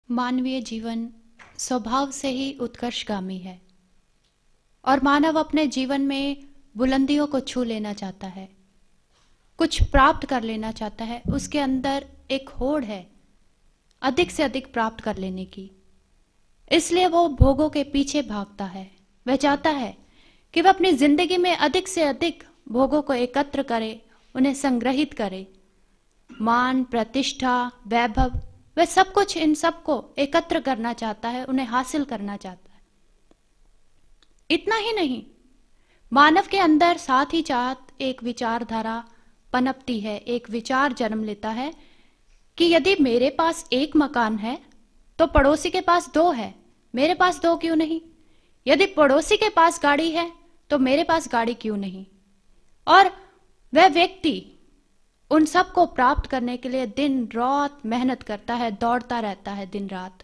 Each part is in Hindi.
मानवीय जीवन स्वभाव से ही उत्कर्षगामी है और मानव अपने जीवन में बुलंदियों को छू लेना चाहता है, कुछ प्राप्त कर लेना चाहता है। उसके अंदर एक होड़ है अधिक से अधिक प्राप्त कर लेने की, इसलिए वो भोगों के पीछे भागता है। वह चाहता है कि वह अपनी जिंदगी में अधिक से अधिक भोगों को एकत्र करे, उन्हें संग्रहित करे। मान, प्रतिष्ठा, वैभव, वह सब कुछ इन सबको एकत्र करना चाहता है, उन्हें हासिल करना चाहता है। इतना ही नहीं, मानव के अंदर साथ ही साथ एक विचारधारा पनपती है, एक विचार जन्म लेता है कि यदि मेरे पास एक मकान है तो पड़ोसी के पास दो है, मेरे पास दो क्यों नहीं? यदि पड़ोसी के पास गाड़ी है तो मेरे पास गाड़ी क्यों नहीं? और वह व्यक्ति उन सब को प्राप्त करने के लिए दिन रात मेहनत करता है, दौड़ता रहता है दिन रात।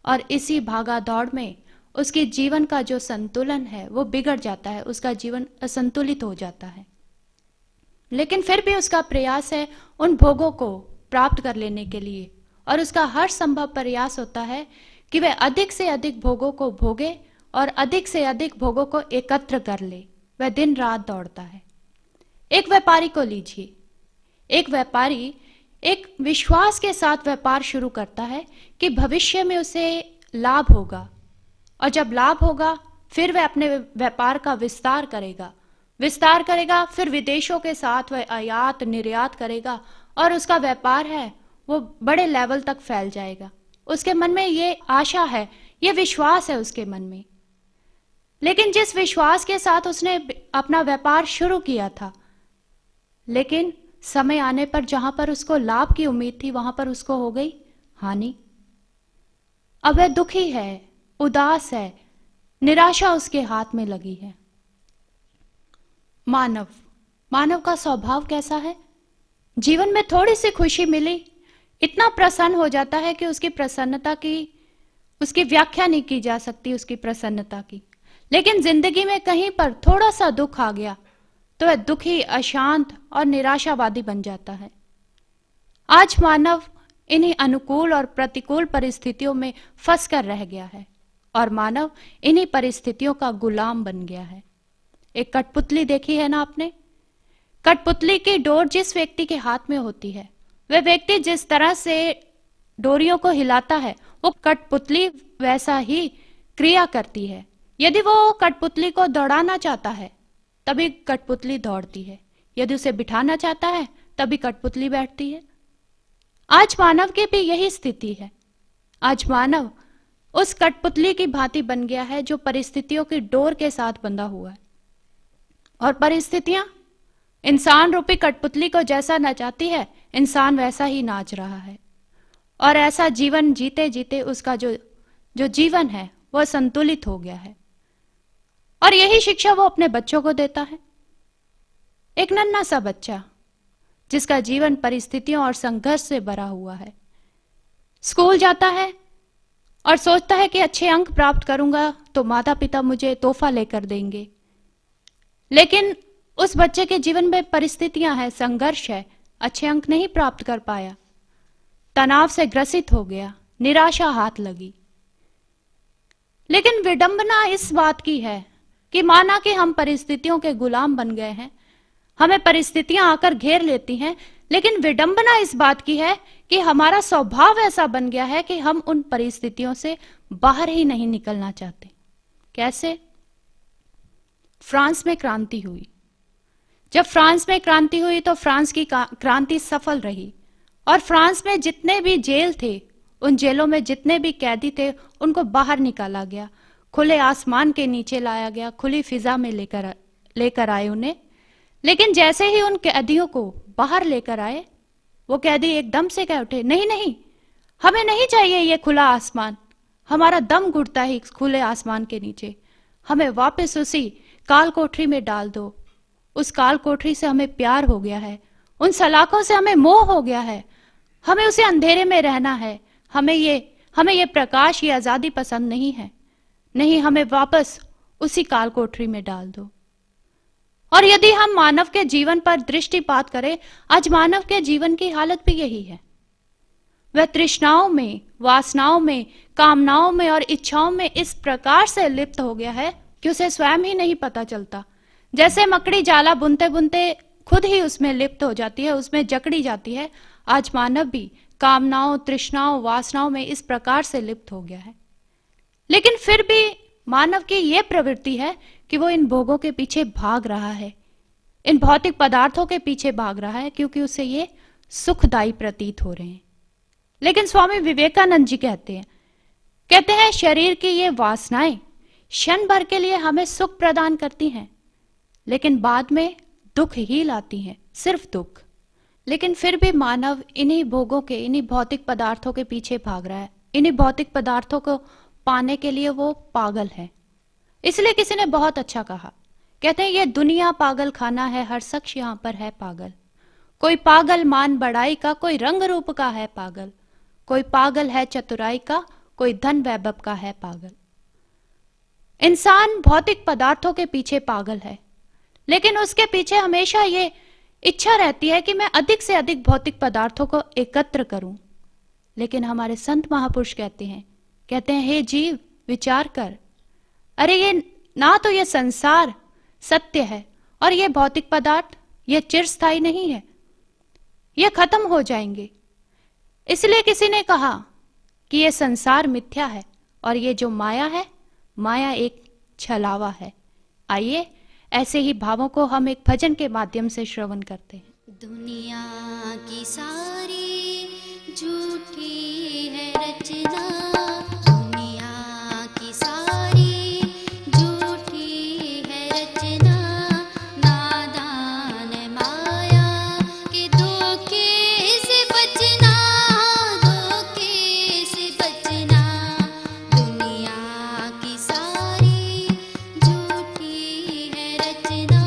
और इसी भागा दौड़ में उसके जीवन का जो संतुलन है वो बिगड़ जाता है, उसका जीवन असंतुलित हो जाता है। लेकिन फिर भी उसका प्रयास है उन भोगों को प्राप्त कर लेने के लिए, और उसका हर संभव प्रयास होता है कि वह अधिक से अधिक भोगों को भोगे और अधिक से अधिक भोगों को एकत्र कर ले। वह दिन रात दौड़ता है। एक व्यापारी को लीजिए। एक व्यापारी एक विश्वास के साथ व्यापार शुरू करता है कि भविष्य में उसे लाभ होगा, और जब लाभ होगा फिर वह अपने व्यापार का विस्तार करेगा, फिर विदेशों के साथ वह आयात निर्यात करेगा और उसका व्यापार है वो बड़े लेवल तक फैल जाएगा। उसके मन में ये आशा है, ये विश्वास है उसके मन में। लेकिन जिस विश्वास के साथ उसने अपना व्यापार शुरू किया था, लेकिन समय आने पर जहां पर उसको लाभ की उम्मीद थी वहां पर उसको हो गई हानि। अब वह दुखी है, उदास है, निराशा उसके हाथ में लगी है। मानव का स्वभाव कैसा है? जीवन में थोड़ी सी खुशी मिली, इतना प्रसन्न हो जाता है कि उसकी प्रसन्नता की उसकी व्याख्या नहीं की जा सकती, उसकी प्रसन्नता की। लेकिन जिंदगी में कहीं पर थोड़ा सा दुख आ गया तो वह दुखी, अशांत और निराशावादी बन जाता है। आज मानव इन्हीं अनुकूल और प्रतिकूल परिस्थितियों में फंस कर रह गया है, और मानव इन्हीं परिस्थितियों का गुलाम बन गया है। एक कठपुतली देखी है ना आपने? कठपुतली की डोर जिस व्यक्ति के हाथ में होती है, वह व्यक्ति जिस तरह से डोरियों को हिलाता है, वो कठपुतली वैसा ही क्रिया करती है। यदि वो कठपुतली को दौड़ाना चाहता है तभी कठपुतली दौड़ती है, यदि उसे बिठाना चाहता है तभी कठपुतली बैठती है। आज मानव की भी यही स्थिति है। आज मानव उस कठपुतली की भांति बन गया है जो परिस्थितियों की डोर के साथ बंधा हुआ है, और परिस्थितियां इंसान रूपी कठपुतली को जैसा नचाती है, इंसान वैसा ही नाच रहा है। और ऐसा जीवन जीते जीते उसका जो जीवन है वह संतुलित हो गया है। और यही शिक्षा वो अपने बच्चों को देता है। एक नन्हा सा बच्चा जिसका जीवन परिस्थितियों और संघर्ष से भरा हुआ है, स्कूल जाता है और सोचता है कि अच्छे अंक प्राप्त करूंगा तो माता पिता मुझे तोहफा लेकर देंगे। लेकिन उस बच्चे के जीवन में परिस्थितियां हैं, संघर्ष है, अच्छे अंक नहीं प्राप्त कर पाया, तनाव से ग्रसित हो गया, निराशा हाथ लगी। लेकिन विडंबना इस बात की है कि माना कि हम परिस्थितियों के गुलाम बन गए हैं, हमें परिस्थितियां आकर घेर लेती हैं, लेकिन विडंबना इस बात की है कि हमारा स्वभाव ऐसा बन गया है कि हम उन परिस्थितियों से बाहर ही नहीं निकलना चाहते। कैसे? फ्रांस में क्रांति हुई। जब फ्रांस में क्रांति हुई तो फ्रांस की क्रांति सफल रही, और फ्रांस में जितने भी जेल थे, उन जेलों में जितने भी कैदी थे, उनको बाहर निकाला गया, खुले आसमान के नीचे लाया गया, खुली फिजा में लेकर आए उन्हें। लेकिन जैसे ही उन कैदियों को बाहर लेकर आए, वो कैदी एकदम से कह उठे, नहीं नहीं, हमें नहीं चाहिए ये खुला आसमान, हमारा दम घुटता है खुले आसमान के नीचे, हमें वापस उसी काल कोठरी में डाल दो। उस काल कोठरी से हमें प्यार हो गया है, उन सलाखों से हमें मोह हो गया है, हमें उसे अंधेरे में रहना है, हमें ये प्रकाश, ये आजादी पसंद नहीं है। नहीं, हमें वापस उसी काल कोठरी में डाल दो। और यदि हम मानव के जीवन पर दृष्टिपात करें, आज मानव के जीवन की हालत भी यही है। वह तृष्णाओं में, वासनाओं में, कामनाओं में और इच्छाओं में इस प्रकार से लिप्त हो गया है कि उसे स्वयं ही नहीं पता चलता। जैसे मकड़ी जाला बुनते बुनते खुद ही उसमें लिप्त हो जाती है, उसमें जकड़ी जाती है, आज मानव भी कामनाओं, तृष्णाओं, वासनाओं में इस प्रकार से लिप्त हो गया है। लेकिन फिर भी मानव की यह प्रवृत्ति है कि वो इन भोगों के पीछे भाग रहा है, इन भौतिक पदार्थों के पीछे भाग रहा है, क्योंकि उसे ये सुखदायी प्रतीत हो रहे हैं। लेकिन स्वामी विवेकानंद जी कहते हैं शरीर की ये वासनाएं क्षण भर के लिए हमें सुख प्रदान करती हैं, लेकिन बाद में दुख ही लाती हैं, सिर्फ दुख। लेकिन फिर भी मानव इन्हीं भोगों के, इन्हीं भौतिक पदार्थों के पीछे भाग रहा है, इन्हीं भौतिक पदार्थों को पाने के लिए वो पागल है। इसलिए किसी ने बहुत अच्छा कहा, कहते हैं ये दुनिया पागल खाना है, हर शख्स यहां पर है पागल। कोई पागल मान बड़ाई का, कोई रंग रूप का है पागल, कोई पागल है चतुराई का, कोई धन वैभव का है पागल। इंसान भौतिक पदार्थों के पीछे पागल है, लेकिन उसके पीछे हमेशा ये इच्छा रहती है कि मैं अधिक से अधिक भौतिक पदार्थों को एकत्र करूं। लेकिन हमारे संत महापुरुष कहते हैं हे जीव विचार कर, अरे ये ना तो ये संसार सत्य है और ये भौतिक पदार्थ ये चिरस्थायी नहीं है, ये खत्म हो जाएंगे। इसलिए किसी ने कहा कि ये संसार मिथ्या है और ये जो माया है, माया एक छलावा है। आइए ऐसे ही भावों को हम एक भजन के माध्यम से श्रवण करते हैं। दुनिया की सारी झूठी है रचना, दुनिया की सारी झूठी है रचना, नादान माया के धोखे से बचना, धोखे से बचना, दुनिया की सारी झूठी है रचना।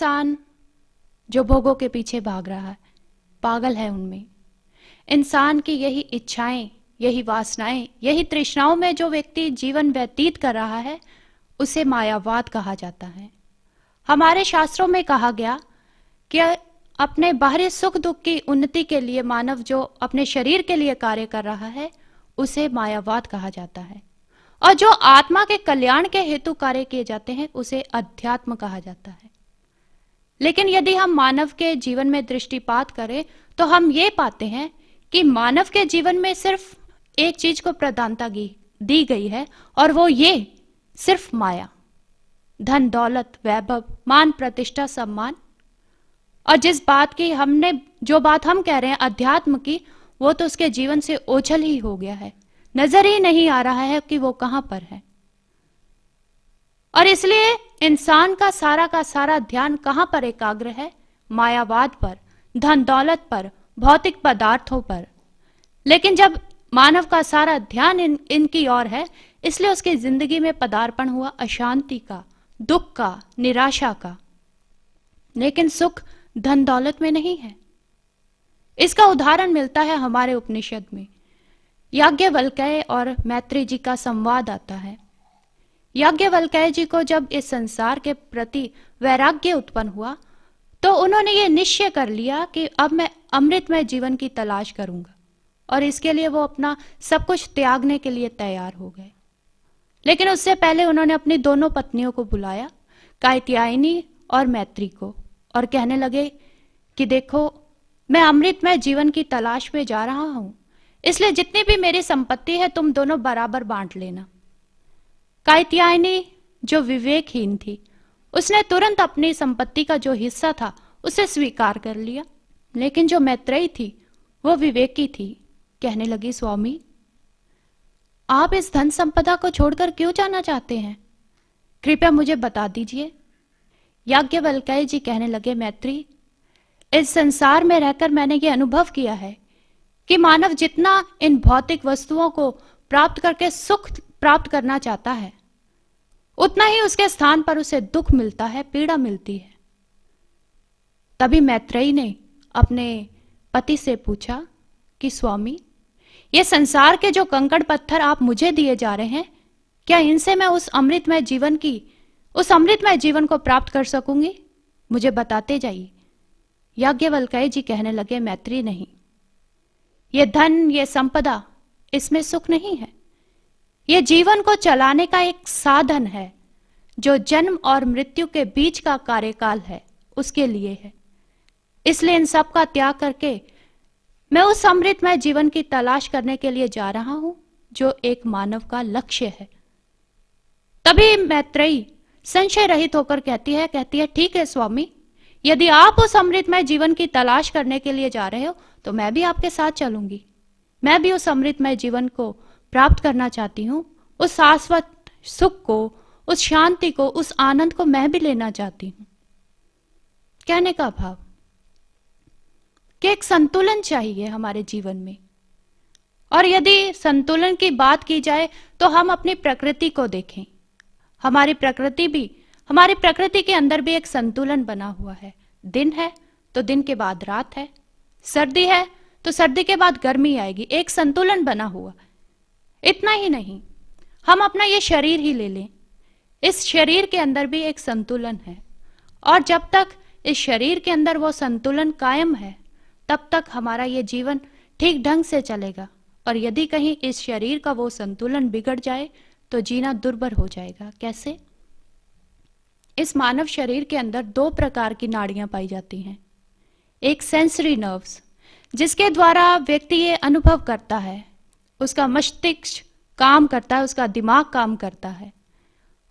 इंसान जो भोगों के पीछे भाग रहा है पागल है उनमें। इंसान की यही इच्छाएं, यही वासनाएं, यही तृष्णाओं में जो व्यक्ति जीवन व्यतीत कर रहा है उसे मायावाद कहा जाता है। हमारे शास्त्रों में कहा गया कि अपने बाहरी सुख दुख की उन्नति के लिए मानव जो अपने शरीर के लिए कार्य कर रहा है उसे मायावाद कहा जाता है, और जो आत्मा के कल्याण के हेतु कार्य किए जाते हैं उसे अध्यात्म कहा जाता है। लेकिन यदि हम मानव के जीवन में दृष्टिपात करें तो हम ये पाते हैं कि मानव के जीवन में सिर्फ एक चीज को प्रधानता दी गई है, और वो ये सिर्फ माया, धन दौलत वैभव मान प्रतिष्ठा सम्मान। और जिस बात की जो बात हम कह रहे हैं अध्यात्म की, वो तो उसके जीवन से ओझल ही हो गया है, नजर ही नहीं आ रहा है कि वो कहां पर है। और इसलिए इंसान का सारा ध्यान कहां पर एकाग्र है? मायावाद पर, धन दौलत पर, भौतिक पदार्थों पर। लेकिन जब मानव का सारा ध्यान इनकी ओर है, इसलिए उसकी जिंदगी में पदार्पण हुआ अशांति का, दुख का, निराशा का। लेकिन सुख धन दौलत में नहीं है। इसका उदाहरण मिलता है हमारे उपनिषद में। याज्ञवल्क्य और मैत्री जी का संवाद आता है। याज्ञवल्क्य जी को जब इस संसार के प्रति वैराग्य उत्पन्न हुआ तो उन्होंने ये निश्चय कर लिया कि अब मैं अमृतमय जीवन की तलाश करूंगा, और इसके लिए वो अपना सब कुछ त्यागने के लिए तैयार हो गए। लेकिन उससे पहले उन्होंने अपनी दोनों पत्नियों को बुलाया, कात्यायनी और मैत्री को, और कहने लगे कि देखो मैं अमृतमय जीवन की तलाश में जा रहा हूं, इसलिए जितनी भी मेरी संपत्ति है तुम दोनों बराबर बांट लेना। कात्यायनी जो विवेकहीन थी उसने तुरंत अपनी संपत्ति का जो हिस्सा था उसे स्वीकार कर लिया। लेकिन जो मैत्रेयी थी वो विवेकी थी, कहने लगी स्वामी आप इस धन संपदा को छोड़कर क्यों जाना चाहते हैं, कृपया मुझे बता दीजिए। याज्ञवल्क्य जी कहने लगे मैत्री, इस संसार में रहकर मैंने ये अनुभव किया है कि मानव जितना इन भौतिक वस्तुओं को प्राप्त करके सुख प्राप्त करना चाहता है उतना ही उसके स्थान पर उसे दुख मिलता है, पीड़ा मिलती है। तभी मैत्रेयी ने अपने पति से पूछा कि स्वामी ये संसार के जो कंकड़ पत्थर आप मुझे दिए जा रहे हैं, क्या इनसे मैं उस अमृतमय जीवन को प्राप्त कर सकूंगी? मुझे बताते जाइए। याज्ञवल्क्य जी कहने लगे मैत्री नहीं, ये धन ये संपदा इसमें सुख नहीं है। ये जीवन को चलाने का एक साधन है जो जन्म और मृत्यु के बीच का कार्यकाल है, उसके लिए है। इसलिए इन सब का त्याग करके मैं उस अमृतमय जीवन की तलाश करने के लिए जा रहा हूं जो एक मानव का लक्ष्य है। तभी मैत्रेयी संशय रहित होकर कहती है ठीक है स्वामी, यदि आप उस अमृतमय जीवन की तलाश करने के लिए जा रहे हो तो मैं भी आपके साथ चलूंगी। मैं भी उस अमृतमय जीवन को प्राप्त करना चाहती हूं, उस शाश्वत सुख को, उस शांति को, उस आनंद को मैं भी लेना चाहती हूं। कहने का भाव कि एक संतुलन चाहिए हमारे जीवन में। और यदि संतुलन की बात की जाए तो हम अपनी प्रकृति को देखें। हमारी प्रकृति के अंदर भी एक संतुलन बना हुआ है। दिन है तो दिन के बाद रात है, सर्दी है तो सर्दी के बाद गर्मी आएगी, एक संतुलन बना हुआ। इतना ही नहीं, हम अपना ये शरीर ही ले लें, इस शरीर के अंदर भी एक संतुलन है, और जब तक इस शरीर के अंदर वो संतुलन कायम है तब तक हमारा ये जीवन ठीक ढंग से चलेगा। और यदि कहीं इस शरीर का वो संतुलन बिगड़ जाए तो जीना दुर्भर हो जाएगा। कैसे? इस मानव शरीर के अंदर दो प्रकार की नाड़ियां पाई जाती हैं। एक सेंसरी नर्व्स, जिसके द्वारा व्यक्ति ये अनुभव करता है, उसका मस्तिष्क काम करता है, उसका दिमाग काम करता है।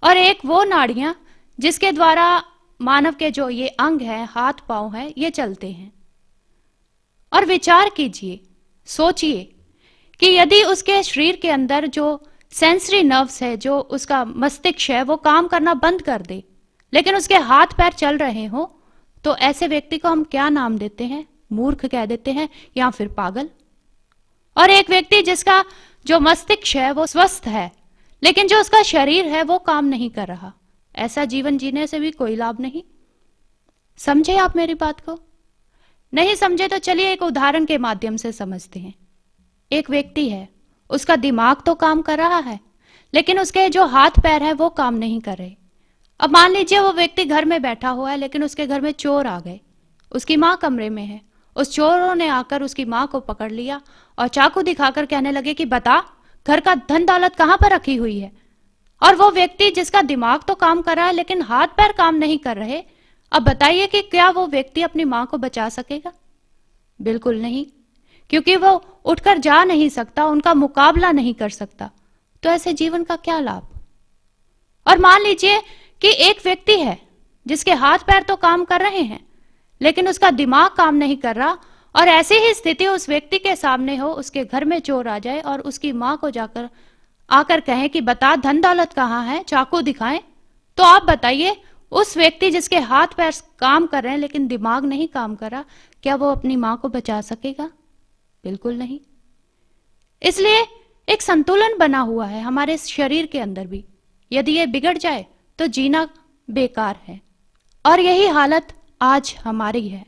और एक वो नाड़ियां जिसके द्वारा मानव के जो ये अंग है, हाथ पांव है, ये चलते हैं। और विचार कीजिए, सोचिए कि यदि उसके शरीर के अंदर जो सेंसरी नर्व्स है, जो उसका मस्तिष्क है, वो काम करना बंद कर दे, लेकिन उसके हाथ पैर चल रहे हो, तो ऐसे व्यक्ति को हम क्या नाम देते हैं? मूर्ख कह देते हैं या फिर पागल। और एक व्यक्ति जिसका जो मस्तिष्क है वो स्वस्थ है, लेकिन जो उसका शरीर है वो काम नहीं कर रहा, ऐसा जीवन जीने से भी कोई लाभ नहीं। समझे आप मेरी बात को? नहीं समझे तो चलिए एक उदाहरण के माध्यम से समझते हैं। एक व्यक्ति है, उसका दिमाग तो काम कर रहा है, लेकिन उसके जो हाथ पैर है वो काम नहीं कर रहे। अब मान लीजिए वो व्यक्ति घर में बैठा हुआ है, लेकिन उसके घर में चोर आ गए। उसकी माँ कमरे में है। उस चोरों ने आकर उसकी माँ को पकड़ लिया और चाकू दिखाकर कहने लगे कि बता, घर का धन दौलत कहाँ पर रखी हुई है। और वो व्यक्ति जिसका दिमाग तो काम कर रहा है लेकिन हाथ पैर काम नहीं कर रहे, अब बताइए कि क्या वो व्यक्ति अपनी माँ को बचा सकेगा? बिल्कुल नहीं, क्योंकि वो उठकर जा नहीं सकता, उनका मुकाबला नहीं कर सकता। तो ऐसे जीवन का क्या लाभ? और मान लीजिए कि एक व्यक्ति है जिसके हाथ पैर तो काम कर रहे हैं, लेकिन उसका दिमाग काम नहीं कर रहा, और ऐसी ही स्थिति उस व्यक्ति के सामने हो, उसके घर में चोर आ जाए और उसकी माँ को जाकर आकर कहें कि बता धन दौलत कहाँ है, चाकू दिखाएं। तो आप बताइए, उस व्यक्ति जिसके हाथ पैर काम कर रहे हैं लेकिन दिमाग नहीं काम कर रहा, क्या वो अपनी माँ को बचा सकेगा? बिल्कुल नहीं। इसलिए एक संतुलन बना हुआ है हमारे शरीर के अंदर भी। यदि ये बिगड़ जाए तो जीना बेकार है। और यही हालत आज हमारी है।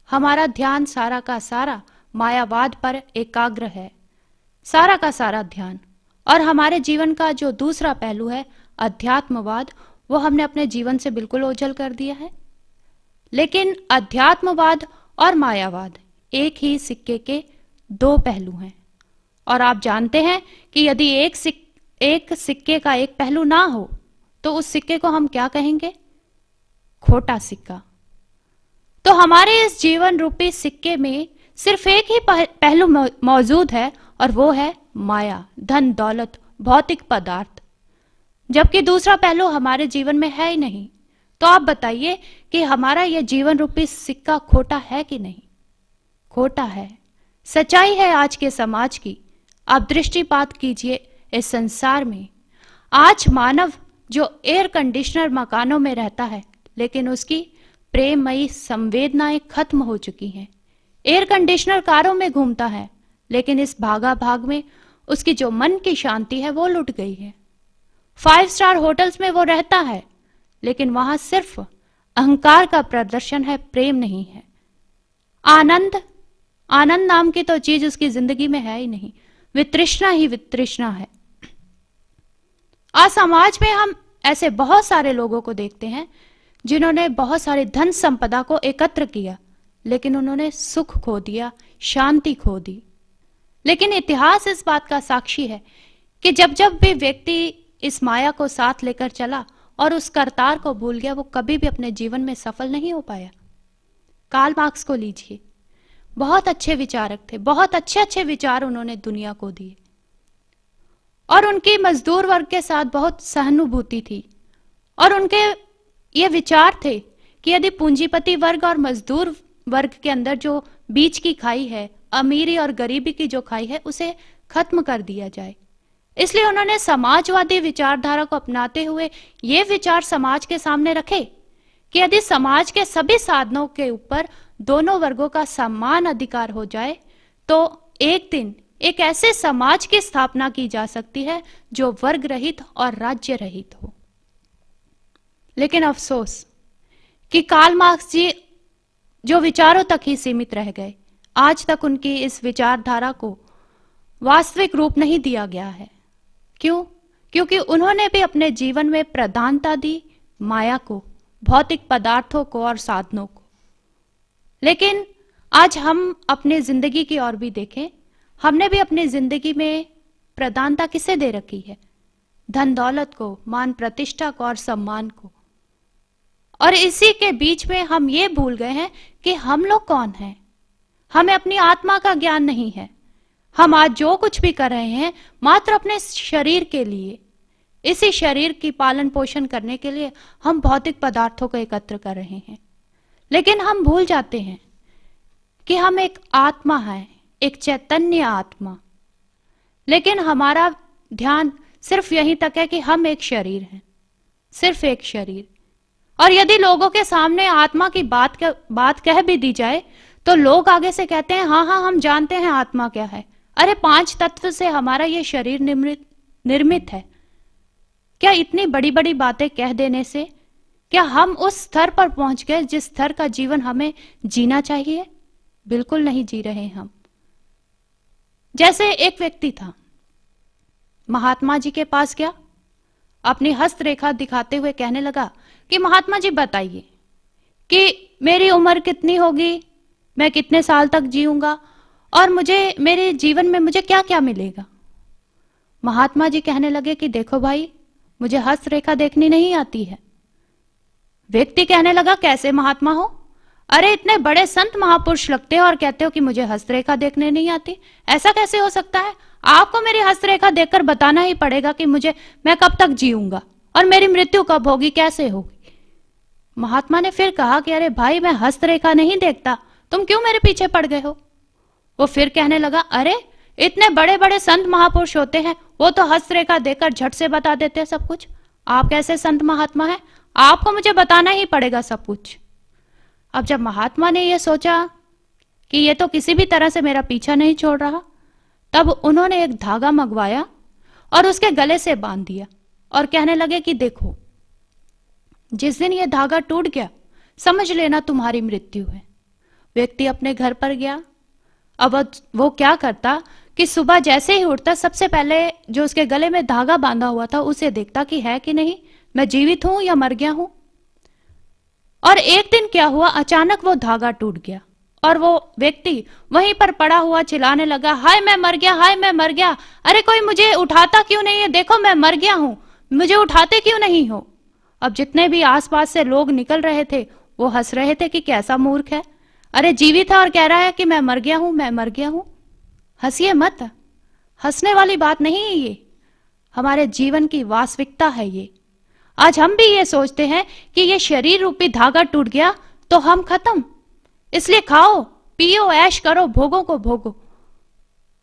हमारा ध्यान सारा का सारा मायावाद पर एकाग्र है, सारा का सारा ध्यान। और हमारे जीवन का जो दूसरा पहलू है अध्यात्मवाद, वो हमने अपने जीवन से बिल्कुल ओझल कर दिया है। लेकिन अध्यात्मवाद और मायावाद एक ही सिक्के के दो पहलू हैं। और आप जानते हैं कि यदि एक सिक्के का एक पहलू ना हो तो उस सिक्के को हम क्या कहेंगे? खोटा सिक्का। तो हमारे इस जीवन रूपी सिक्के में सिर्फ एक ही पहलू मौजूद है, और वो है माया, धन दौलत, भौतिक पदार्थ। जबकि दूसरा पहलू हमारे जीवन में है ही नहीं। तो आप बताइए कि हमारा यह जीवन रूपी सिक्का खोटा है कि नहीं? खोटा है। सच्चाई है आज के समाज की। आप दृष्टिपात कीजिए इस संसार में। आज मानव जो एयर कंडीशनर मकानों में रहता है, लेकिन उसकी प्रेममयी संवेदनाएं खत्म हो चुकी हैं। एयर कंडीशनर कारों में घूमता है, लेकिन इस भागा भाग में उसकी जो मन की शांति है वो लुट गई है। 5 स्टार होटल्स में वो रहता है, लेकिन वहां सिर्फ अहंकार का प्रदर्शन है, प्रेम नहीं है। आनंद नाम की तो चीज उसकी जिंदगी में है ही नहीं। वितृष्णा ही वितृष्णा है। आज समाज में हम ऐसे बहुत सारे लोगों को देखते हैं जिन्होंने बहुत सारी धन संपदा को एकत्र किया, लेकिन उन्होंने सुख खो दिया, शांति खो दी। लेकिन इतिहास इस बात का साक्षी है कि जब जब भी व्यक्ति इस माया को साथ लेकर चला और उस करतार को भूल गया, वो कभी भी अपने जीवन में सफल नहीं हो पाया। कार्ल मार्क्स को लीजिए, बहुत अच्छे विचारक थे, बहुत अच्छे अच्छे विचार उन्होंने दुनिया को दिए, और उनकी मजदूर वर्ग के साथ बहुत सहानुभूति थी। और उनके ये विचार थे कि यदि पूंजीपति वर्ग और मजदूर वर्ग के अंदर जो बीच की खाई है, अमीरी और गरीबी की जो खाई है, उसे खत्म कर दिया जाए। इसलिए उन्होंने समाजवादी विचारधारा को अपनाते हुए ये विचार समाज के सामने रखे कि यदि समाज के सभी साधनों के ऊपर दोनों वर्गों का समान अधिकार हो जाए, तो एक दिन एक ऐसे समाज की स्थापना की जा सकती है जो वर्ग रहित और राज्य रहित हो। लेकिन अफसोस कि कार्ल मार्क्स जी जो विचारों तक ही सीमित रह गए, आज तक उनकी इस विचारधारा को वास्तविक रूप नहीं दिया गया है। क्यों? क्योंकि उन्होंने भी अपने जीवन में प्रधानता दी माया को, भौतिक पदार्थों को और साधनों को। लेकिन आज हम अपनी जिंदगी की ओर भी देखें, हमने भी अपनी जिंदगी में प्रधानता किसे दे रखी है? धन दौलत को, मान प्रतिष्ठा को और सम्मान को। और इसी के बीच में हम ये भूल गए हैं कि हम लोग कौन हैं। हमें अपनी आत्मा का ज्ञान नहीं है। हम आज जो कुछ भी कर रहे हैं मात्र अपने शरीर के लिए, इसी शरीर की पालन पोषण करने के लिए हम भौतिक पदार्थों को एकत्र कर रहे हैं। लेकिन हम भूल जाते हैं कि हम एक आत्मा है, एक चैतन्य आत्मा। लेकिन हमारा ध्यान सिर्फ यहीं तक है कि हम एक शरीर हैं, सिर्फ एक शरीर। और यदि लोगों के सामने आत्मा की बात कह भी दी जाए तो लोग आगे से कहते हैं हाँ हाँ हम जानते हैं आत्मा क्या है। अरे 5 तत्व से हमारा ये शरीर निर्मित है। क्या इतनी बड़ी बड़ी बातें कह देने से क्या हम उस स्तर पर पहुंच गए जिस स्तर का जीवन हमें जीना चाहिए? बिल्कुल नहीं जी रहे हम। जैसे एक व्यक्ति था, महात्मा जी के पास गया, अपनी हस्तरेखा दिखाते हुए कहने लगा कि महात्मा जी बताइए कि मेरी उम्र कितनी होगी, मैं कितने साल तक जीऊंगा और मुझे मेरे जीवन में मुझे क्या क्या मिलेगा। महात्मा जी कहने लगे कि देखो भाई, मुझे हस्तरेखा देखनी नहीं आती है। व्यक्ति कहने लगा कैसे महात्मा हो? अरे इतने बड़े संत महापुरुष लगते हो और कहते हो कि मुझे हस्तरेखा देखने नहीं आती, ऐसा कैसे हो सकता है? आपको मेरी हस्तरेखा देखकर बताना ही पड़ेगा कि मैं कब तक जीऊंगा और मेरी मृत्यु कब होगी, कैसे होगी। महात्मा ने फिर कहा कि अरे भाई, मैं हस्तरेखा नहीं देखता, तुम क्यों मेरे पीछे पड़ गए हो? वो फिर कहने लगा, अरे इतने बड़े बड़े संत महापुरुष होते हैं, वो तो हस्तरेखा देखकर झट से बता देते हैं सब कुछ। आप कैसे संत महात्मा हैं? आपको मुझे बताना ही पड़ेगा सब कुछ। अब जब महात्मा ने यह सोचा कि ये तो किसी भी तरह से मेरा पीछा नहीं छोड़ रहा, तब उन्होंने एक धागा मंगवाया और उसके गले से बांध दिया और कहने लगे कि देखो, जिस दिन ये धागा टूट गया, समझ लेना तुम्हारी मृत्यु है। व्यक्ति अपने घर पर गया। अब वो क्या करता कि सुबह जैसे ही उठता, सबसे पहले जो उसके गले में धागा बांधा हुआ था उसे देखता कि है कि नहीं, मैं जीवित हूं या मर गया हूं। और एक दिन क्या हुआ, अचानक वो धागा टूट गया और वो व्यक्ति वहीं पर पड़ा हुआ चिल्लाने लगा, हाय मैं मर गया, हाय मैं मर गया, अरे कोई मुझे उठाता क्यों नहीं है, देखो मैं मर गया हूं, मुझे उठाते क्यों नहीं हो। अब जितने भी आसपास से लोग निकल रहे थे वो हंस रहे थे कि कैसा मूर्ख है, अरे जीवित है और कह रहा है कि मैं मर गया हूं, मैं मर गया हूं। हंसिए मत, हंसने वाली बात नहीं है ये, हमारे जीवन की वास्तविकता है ये। आज हम भी ये सोचते हैं कि ये शरीर रूपी धागा टूट गया तो हम खत्म, इसलिए खाओ पियो ऐश करो, भोगों को भोगो।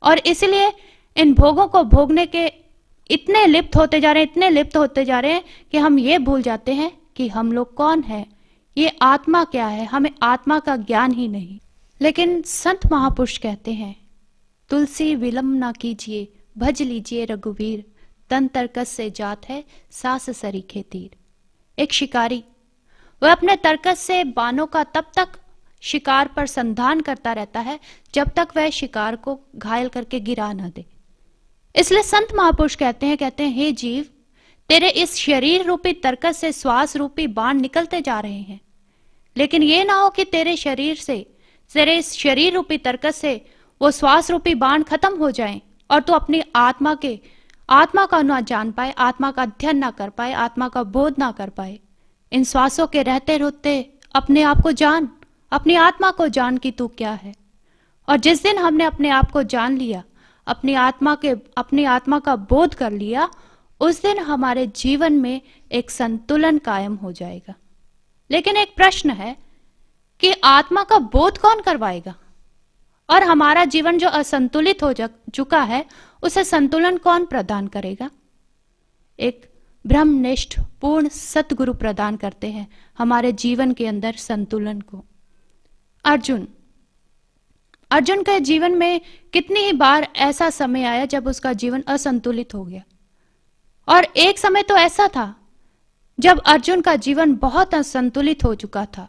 और इसलिए इन भोगों को भोगने के इतने लिप्त होते जा रहे हैं, इतने लिप्त होते जा रहे हैं कि हम ये भूल जाते हैं कि हम लोग कौन है, ये आत्मा क्या है, हमें आत्मा का ज्ञान ही नहीं। लेकिन संत महापुरुष कहते हैं, तुलसी विलंब ना कीजिए, भज लीजिए रघुवीर, तन तरकस से जात है सास सरीखे तीर। एक शिकारी, वह अपने तरकस से बाणों का तब तक शिकार पर संधान करता रहता है जब तक वह शिकार को घायल करके गिरा न दे। इसलिए संत महापुरुष कहते हैं हे जीव, तेरे इस शरीर रूपी तरकस से श्वास रूपी बाण निकलते जा रहे हैं, लेकिन ये ना हो कि तेरे इस शरीर रूपी तरकस से वो श्वास रूपी बाण खत्म हो जाएं और तू अपनी आत्मा का ना जान पाए, आत्मा का अध्ययन ना कर पाए, आत्मा का बोध ना कर पाए। इन श्वासों के रहते रहते अपने आप को जान, अपनी आत्मा को जान कि तू क्या है। और जिस दिन हमने अपने आप को जान लिया, अपनी आत्मा का बोध कर लिया, उस दिन हमारे जीवन में एक संतुलन कायम हो जाएगा। लेकिन एक प्रश्न है कि आत्मा का बोध कौन करवाएगा, और हमारा जीवन जो असंतुलित हो चुका है उसे संतुलन कौन प्रदान करेगा? एक ब्रह्मनिष्ठ पूर्ण सतगुरु प्रदान करते हैं हमारे जीवन के अंदर संतुलन को। अर्जुन के जीवन में कितनी ही बार ऐसा समय आया जब उसका जीवन असंतुलित हो गया, और एक समय तो ऐसा था जब अर्जुन का जीवन बहुत असंतुलित हो चुका था,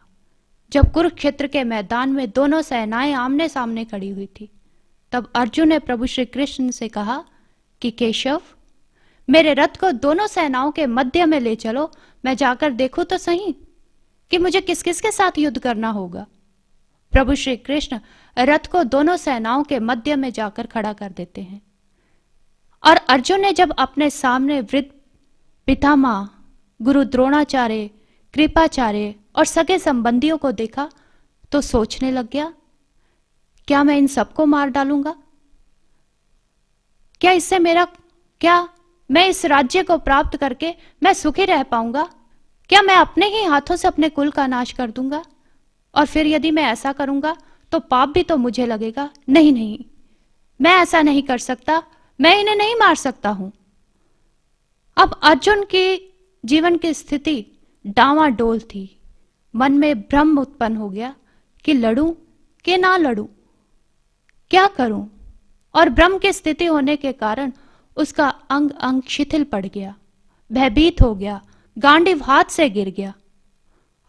जब कुरुक्षेत्र के मैदान में दोनों सेनाएं आमने सामने खड़ी हुई थी। तब अर्जुन ने प्रभु श्री कृष्ण से कहा कि केशव, मेरे रथ को दोनों सेनाओं के मध्य में ले चलो, मैं जाकर देखूं तो सही कि मुझे किस किस के साथ युद्ध करना होगा। प्रभु श्री कृष्ण रथ को दोनों सेनाओं के मध्य में जाकर खड़ा कर देते हैं, और अर्जुन ने जब अपने सामने वृद्ध पितामह गुरु द्रोणाचार्य, कृपाचार्य और सगे संबंधियों को देखा तो सोचने लग गया, क्या मैं इन सबको मार डालूंगा? क्या मैं इस राज्य को प्राप्त करके मैं सुखी रह पाऊंगा? क्या मैं अपने ही हाथों से अपने कुल का नाश कर दूंगा? और फिर यदि मैं ऐसा करूंगा तो पाप भी तो मुझे लगेगा। नहीं, मैं ऐसा नहीं कर सकता, मैं इन्हें नहीं मार सकता हूं। अब अर्जुन की जीवन की स्थिति डावाडोल थी। मन में भ्रम उत्पन्न हो गया कि लड़ूं कि ना लड़ूं, क्या करूं? और भ्रम की स्थिति होने के कारण उसका अंग अंग शिथिल पड़ गया, भयभीत हो गया, गांडीव हाथ से गिर गया।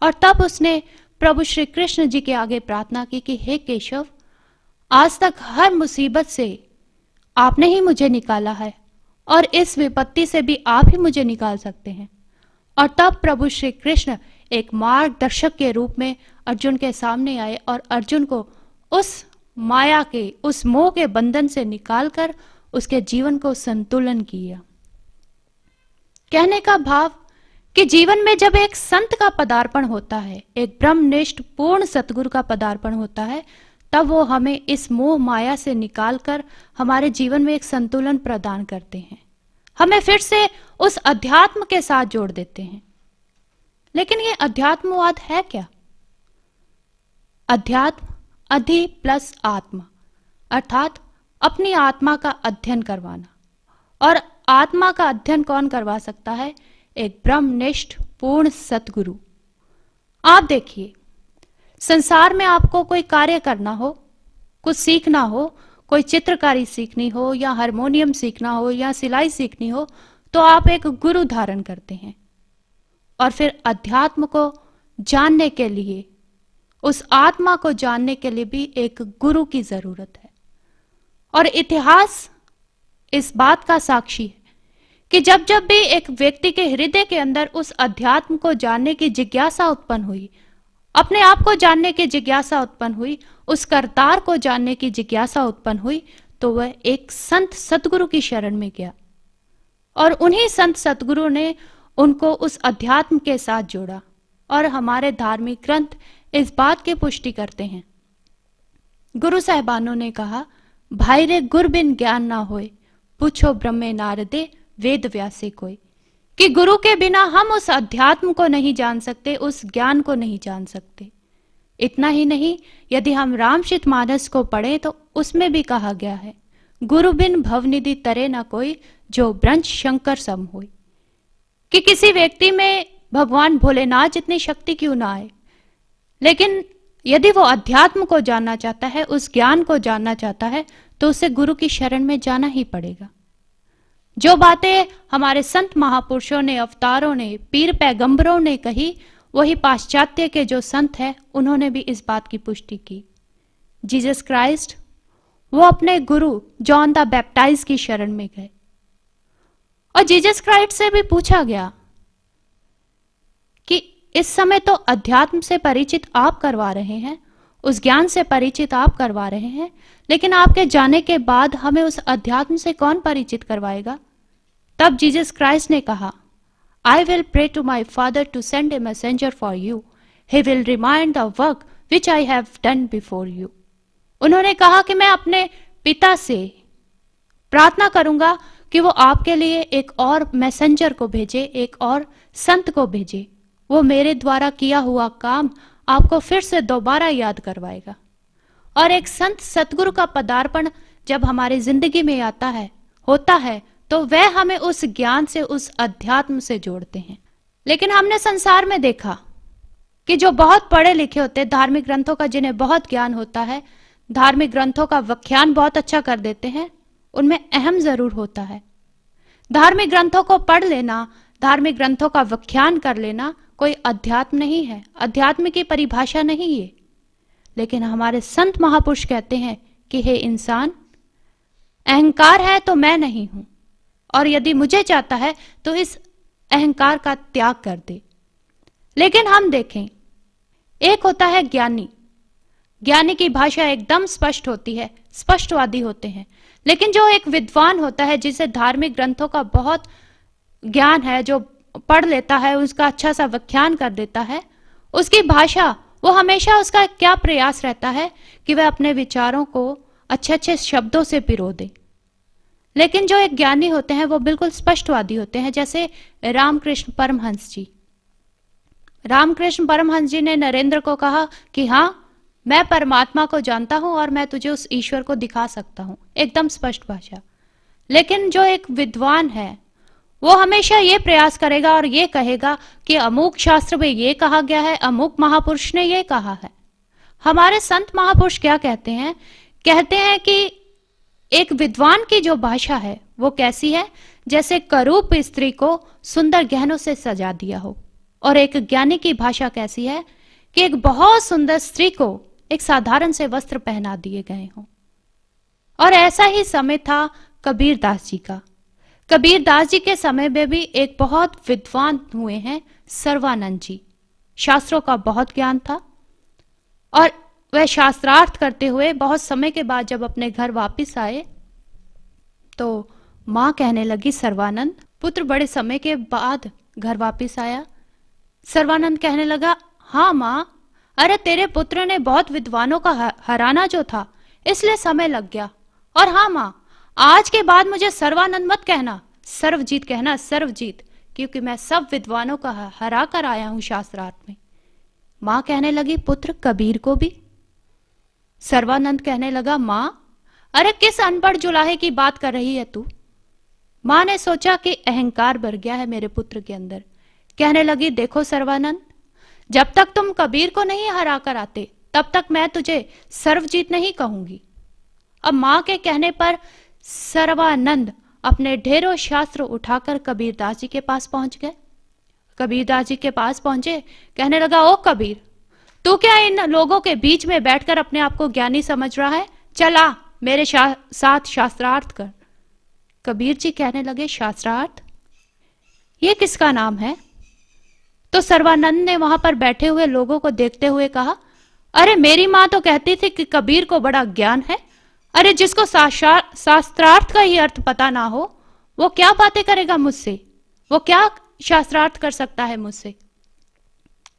और तब उसने प्रभु श्री कृष्ण जी के आगे प्रार्थना की कि हे केशव, आज तक हर मुसीबत से आपने ही मुझे निकाला है और इस विपत्ति से भी आप ही मुझे निकाल सकते हैं। और तब प्रभु श्री कृष्ण एक मार्गदर्शक के रूप में अर्जुन के सामने आए और अर्जुन को उस माया के, उस मोह के बंधन से निकालकर उसके जीवन को संतुलन किया। कहने का भाव कि जीवन में जब एक संत का पदार्पण होता है, एक ब्रह्मनिष्ठ पूर्ण सतगुरु का पदार्पण होता है, तब वो हमें इस मोह माया से निकालकर हमारे जीवन में एक संतुलन प्रदान करते हैं, हमें फिर से उस अध्यात्म के साथ जोड़ देते हैं। लेकिन ये अध्यात्मवाद है क्या? अध्यात्म अधि प्लस आत्मा, अर्थात अपनी आत्मा का अध्ययन करवाना। और आत्मा का अध्ययन कौन करवा सकता है? एक ब्रह्मनिष्ठ पूर्ण सतगुरु। आप देखिए, संसार में आपको कोई कार्य करना हो, कुछ सीखना हो, कोई चित्रकारी सीखनी हो या हारमोनियम सीखना हो या सिलाई सीखनी हो, तो आप एक गुरु धारण करते हैं। और फिर अध्यात्म को जानने के लिए, उस आत्मा को जानने के लिए भी एक गुरु की जरूरत है। और इतिहास इस बात का साक्षी है कि जब जब भी एक व्यक्ति के हृदय के अंदर उस अध्यात्म को जानने की जिज्ञासा उत्पन्न हुई, अपने आप को जानने की जिज्ञासा उत्पन्न हुई, उस करतार को जानने की जिज्ञासा उत्पन्न हुई, तो वह एक संत सतगुरु की शरण में गया और उन्हीं संत सतगुरु ने उनको उस अध्यात्म के साथ जोड़ा। और हमारे धार्मिक ग्रंथ इस बात की पुष्टि करते हैं। गुरु साहिबानों ने कहा, भाई रे गुर बिन ज्ञान ना होए, पूछो ब्रह्मे नारदे वेद व्यासे कोई। कि गुरु के बिना हम उस अध्यात्म को नहीं जान सकते, उस ज्ञान को नहीं जान सकते। इतना ही नहीं, यदि हम रामचरितमानस को पढ़ें तो उसमें भी कहा गया है, गुरु बिन भवनिधि तरे न कोई, जो ब्रंश शंकर सम होई। कि किसी व्यक्ति में भगवान भोलेनाथ जितनी शक्ति क्यों ना आए, लेकिन यदि वो अध्यात्म को जानना चाहता है, उस ज्ञान को जानना चाहता है, तो उसे गुरु की शरण में जाना ही पड़ेगा। जो बातें हमारे संत महापुरुषों ने, अवतारों ने, पीर पैगंबरों ने कही, वही पाश्चात्य के जो संत हैं उन्होंने भी इस बात की पुष्टि की। जीसस क्राइस्ट, वो अपने गुरु जॉन द बैप्टाइज की शरण में गए और जीसस क्राइस्ट से भी पूछा गया कि इस समय तो अध्यात्म से परिचित आप करवा रहे हैं, उस ज्ञान से परिचित आप करवा रहे हैं, लेकिन आपके जाने के बाद हमें उस अध्यात्म से कौन परिचित करवाएगा? तब जीसस क्राइस्ट ने कहा, I will pray to my Father to send a messenger for you. He will remind the work which I have done before you. उन्होंने कहा कि मैं अपने पिता से प्रार्थना करूंगा कि वो आपके लिए एक और मैसेंजर को भेजे, एक और संत को भेजे। वो मेरे द्वारा किया हुआ काम आपको फिर से दोबारा याद करवाएगा। और एक संत सतगुरु का पदार्पण जब हमारी जिंदगी में आता है, होता है, तो वह हमें उस ज्ञान से, उस अध्यात्म से जोड़ते हैं। लेकिन हमने संसार में देखा कि जो बहुत पढ़े लिखे होते हैं, धार्मिक ग्रंथों का जिन्हें बहुत ज्ञान होता है, धार्मिक ग्रंथों का व्याख्यान बहुत अच्छा कर देते हैं, उनमें अहम जरूर होता है। धार्मिक ग्रंथों को पढ़ लेना, धार्मिक ग्रंथों का व्याख्यान कर लेना कोई अध्यात्म नहीं है, अध्यात्म की परिभाषा नहीं है। लेकिन हमारे संत महापुरुष कहते हैं कि हे इंसान, अहंकार है तो मैं नहीं हूं, और यदि मुझे चाहता है तो इस अहंकार का त्याग कर दे। लेकिन हम देखें, एक होता है ज्ञानी, ज्ञानी की भाषा एकदम स्पष्ट होती है, स्पष्टवादी होते हैं। लेकिन जो एक विद्वान होता है, जिसे धार्मिक ग्रंथों का बहुत ज्ञान है, जो पढ़ लेता है, उसका अच्छा सा व्याख्यान कर देता है, उसकी भाषा, वो हमेशा उसका क्या प्रयास रहता है कि वह अपने विचारों को अच्छे अच्छे शब्दों से पिरो दे। लेकिन जो एक ज्ञानी होते हैं वो बिल्कुल स्पष्टवादी होते हैं। जैसे रामकृष्ण परमहंस जी, रामकृष्ण परमहंस जी ने नरेंद्र को कहा कि हाँ, मैं परमात्मा को जानता हूं और मैं तुझे उस ईश्वर को दिखा सकता हूं, एकदम स्पष्ट भाषा। लेकिन जो एक विद्वान है वो हमेशा ये प्रयास करेगा और ये कहेगा कि अमुक शास्त्र में ये कहा गया है, अमुक महापुरुष ने ये कहा है। हमारे संत महापुरुष क्या कहते हैं? कहते हैं कि एक विद्वान की जो भाषा है वो कैसी है? जैसे करूप स्त्री को सुंदर गहनों से सजा दिया हो, और एक ज्ञानी की भाषा कैसी है कि एक बहुत सुंदर स्त्री को एक साधारण से वस्त्र पहना दिए गए हों। और ऐसा ही समय था कबीर दास जी का। कबीर दास जी के समय में भी एक बहुत विद्वान हुए हैं सर्वानंद जी। शास्त्रों का बहुत ज्ञान था और वह शास्त्रार्थ करते हुए बहुत समय के बाद जब अपने घर वापस आए तो मां कहने लगी, सर्वानंद, पुत्र बड़े समय के बाद घर वापस आया। सर्वानंद कहने लगा, हाँ मां, अरे तेरे पुत्र ने बहुत विद्वानों का हराना जो था इसलिए समय लग गया। और हाँ मां, आज के बाद मुझे सर्वानंद मत कहना, सर्वजीत कहना, सर्वजीत, क्योंकि मैं सब विद्वानों का हरा कर आया हूं शास्त्रार्थ में। मां कहने लगी, पुत्र कबीर को भी? सर्वानंद कहने लगा, मां, अरे किस अनपढ़ जुलाहे की बात कर रही है तू? मां ने सोचा कि अहंकार भर गया है मेरे पुत्र के अंदर। कहने लगी, देखो सर्वानंद, जब तक तुम कबीर को नहीं हरा कर आते तब तक मैं तुझे सर्वजीत नहीं कहूंगी। अब मां के कहने पर सर्वानंद अपने ढेरों शास्त्र उठाकर कबीरदास जी के पास पहुंच गए। कबीरदास जी के पास पहुंचे, कहने लगा, ओ कबीर, तू क्या इन लोगों के बीच में बैठकर अपने आप को ज्ञानी समझ रहा है? चला मेरे साथ शास्त्रार्थ कर। कबीर जी कहने लगे, शास्त्रार्थ? ये किसका नाम है? तो सर्वानंद ने वहां पर बैठे हुए लोगों को देखते हुए कहा, अरे मेरी मां तो कहती थी कि कबीर को बड़ा ज्ञान है। अरे जिसको शास्त्रार्थ का ही अर्थ पता ना हो वो क्या बातें करेगा मुझसे? वो क्या शास्त्रार्थ कर सकता है मुझसे?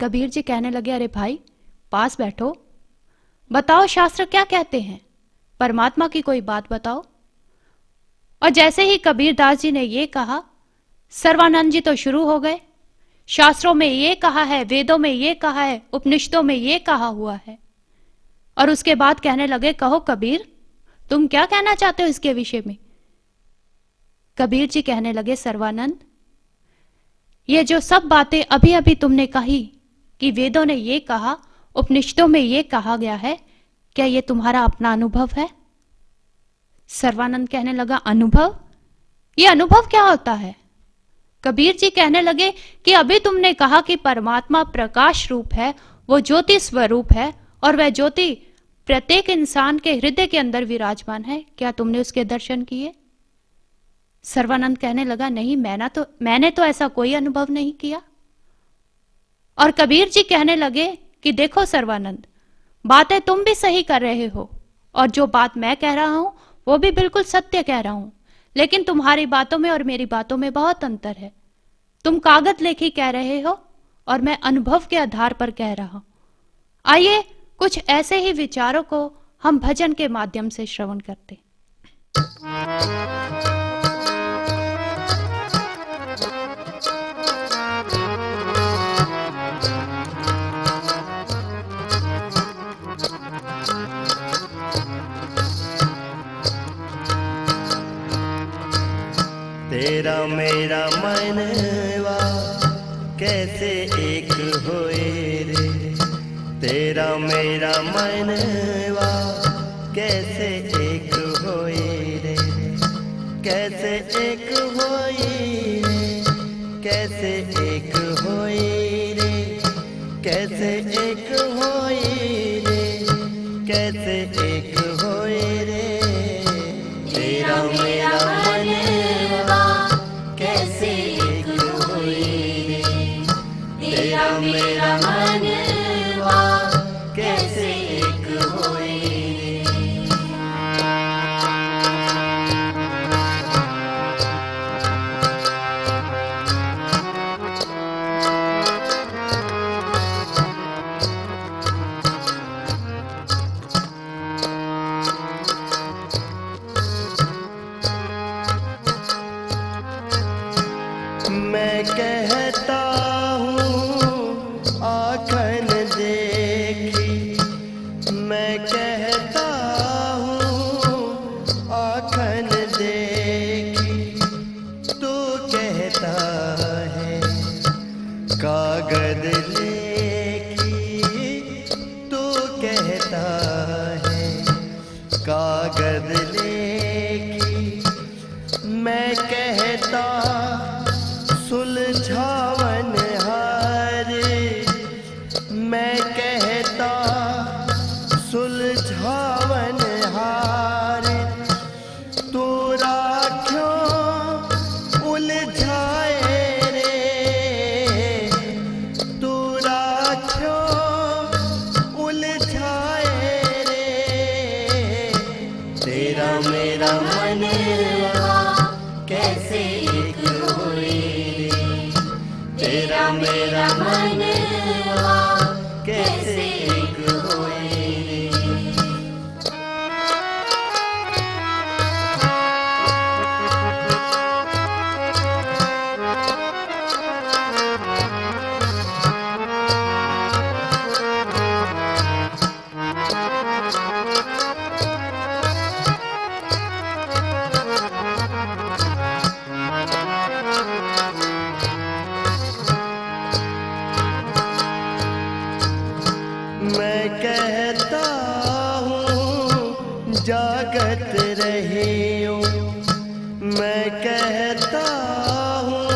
कबीर जी कहने लगे, अरे भाई पास बैठो, बताओ शास्त्र क्या कहते हैं, परमात्मा की कोई बात बताओ। और जैसे ही कबीरदास जी ने ये कहा, सर्वानंद जी तो शुरू हो गए, शास्त्रों में ये कहा है, वेदों में ये कहा है, उपनिषदों में ये कहा हुआ है। और उसके बाद कहने लगे, कहो कबीर, तुम क्या कहना चाहते हो इसके विषय में? कबीर जी कहने लगे, सर्वानंद, ये जो सब बातें अभी अभी तुमने कही कि वेदों ने ये कहा, उपनिषदों में ये कहा गया है, क्या ये तुम्हारा अपना अनुभव है? सर्वानंद कहने लगा, अनुभव? ये अनुभव क्या होता है? कबीर जी कहने लगे कि अभी तुमने कहा कि परमात्मा प्रकाश रूप है, वो ज्योति स्वरूप है और वह ज्योति प्रत्येक इंसान के हृदय के अंदर विराजमान है, क्या तुमने उसके दर्शन किए? सर्वानंद कहने लगा, नहीं, मैंने तो ऐसा कोई अनुभव नहीं किया। और कबीर जी कहने लगे कि देखो सर्वानंद, बातें तुम भी सही कर रहे हो और जो बात मैं कह रहा हूं वो भी बिल्कुल सत्य कह रहा हूं, लेकिन तुम्हारी बातों में और मेरी बातों में बहुत अंतर है। तुम कागज लेखी कह रहे हो और मैं अनुभव के आधार पर कह रहा हूं। आइए कुछ ऐसे ही विचारों को हम भजन के माध्यम से श्रवण करते। तेरा मेरा मनवा कैसे एक होए रे, तेरा मेरा मनवा कैसे एक होए रे, कैसे एक होए रे, कैसे एक होए रे, कैसे एक होए रे, कैसे एक होए रे, तेरा मेरा मनवा कैसे एक होए रे, तेरा मेरा मनवा कैसे एक होए रे। मैं कहता हूँ आँखन देखी, मैं कहता हूँ आँखन देखी, तू कहता है कागज लेखी, तू कहता है कागज लेखी, मैं कहता सुलझावन हार मनवा कैसे एक होए रे, तेरा मेरा मनवा कैसे एक होए रे। मैं कहता हूँ जागत रहे हो, मैं कहता हूँ